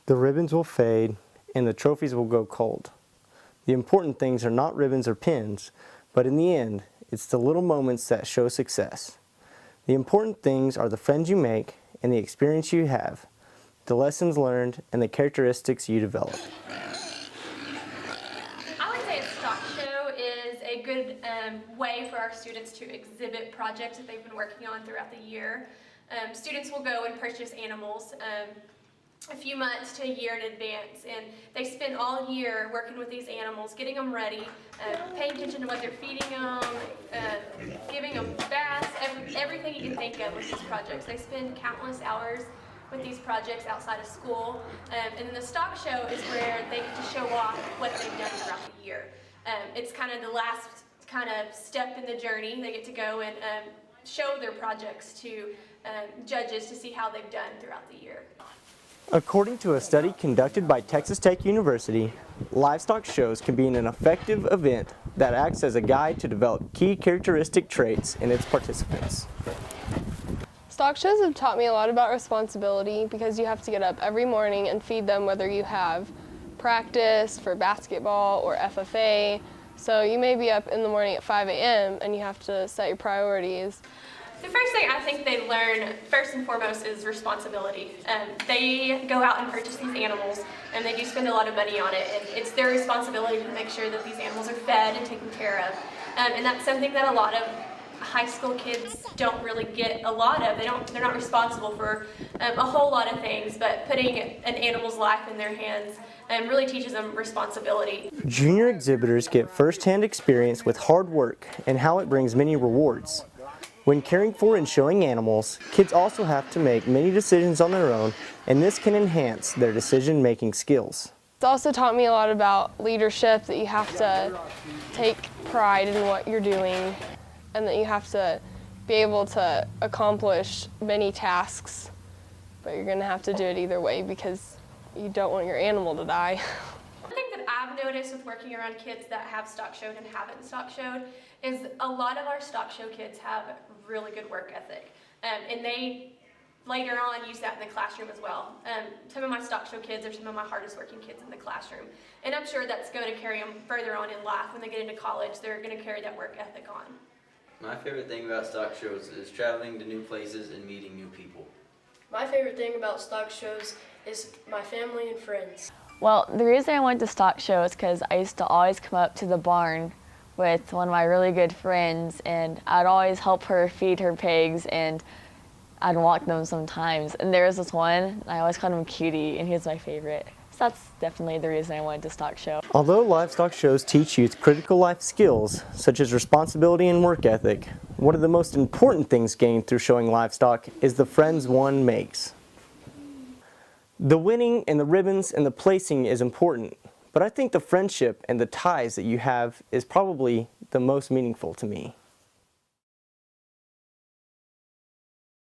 The ribbons will fade and the trophies will go cold. The important things are not ribbons or pins, but in the end, it's the little moments that show success. The important things are the friends you make and the experience you have, the lessons learned, and the characteristics you develop. I would say a stock show is a good way for our students to exhibit projects that they've been working on throughout the year. Students will go and purchase animals a few months to a year in advance, and they spend all year working with these animals, getting them ready, paying attention to what they're feeding them, giving them baths, everything you can think of with these projects. They spend countless hours with these projects outside of school, and then the stock show is where they get to show off what they've done throughout the year. It's kind of the last kind of step in the journey. They get to go and show their projects to judges to see how they've done throughout the year. According to a study conducted by Texas Tech University, livestock shows can be an effective event that acts as a guide to develop key characteristic traits in its participants. Stock shows have taught me a lot about responsibility because you have to get up every morning and feed them whether you have practice for basketball or FFA. So you may be up in the morning at 5 a.m. and you have to set your priorities. The first thing I think they learn, first and foremost, is responsibility. They go out and purchase these animals, and they do spend a lot of money on it, and it's their responsibility to make sure that these animals are fed and taken care of. And that's something that a lot of high school kids don't really get a lot of. They're not responsible for a whole lot of things, but putting an animal's life in their hands really teaches them responsibility. Junior exhibitors get first-hand experience with hard work and how it brings many rewards. When caring for and showing animals, kids also have to make many decisions on their own, and this can enhance their decision-making skills. It's also taught me a lot about leadership, that you have to take pride in what you're doing, and that you have to be able to accomplish many tasks, but you're going to have to do it either way because you don't want your animal to die. One thing that I've noticed with working around kids that have stock showed and haven't stock showed is a lot of our stock show kids have really good work ethic, and they later on use that in the classroom as well. Some of my stock show kids are some of my hardest working kids in the classroom, and I'm sure that's going to carry them further on in life. When they get into college, they're going to carry that work ethic on. My favorite thing about stock shows is traveling to new places and meeting new people. My favorite thing about stock shows is my family and friends. Well, the reason I went to stock show is because I used to always come up to the barn with one of my really good friends, and I'd always help her feed her pigs, and I'd walk them sometimes. And there was this one, I always called him Cutie, and he was my favorite. So that's definitely the reason I went to stock show. Although livestock shows teach youth critical life skills, such as responsibility and work ethic, one of the most important things gained through showing livestock is the friends one makes. The winning and the ribbons and the placing is important, but I think the friendship and the ties that you have is probably the most meaningful to me.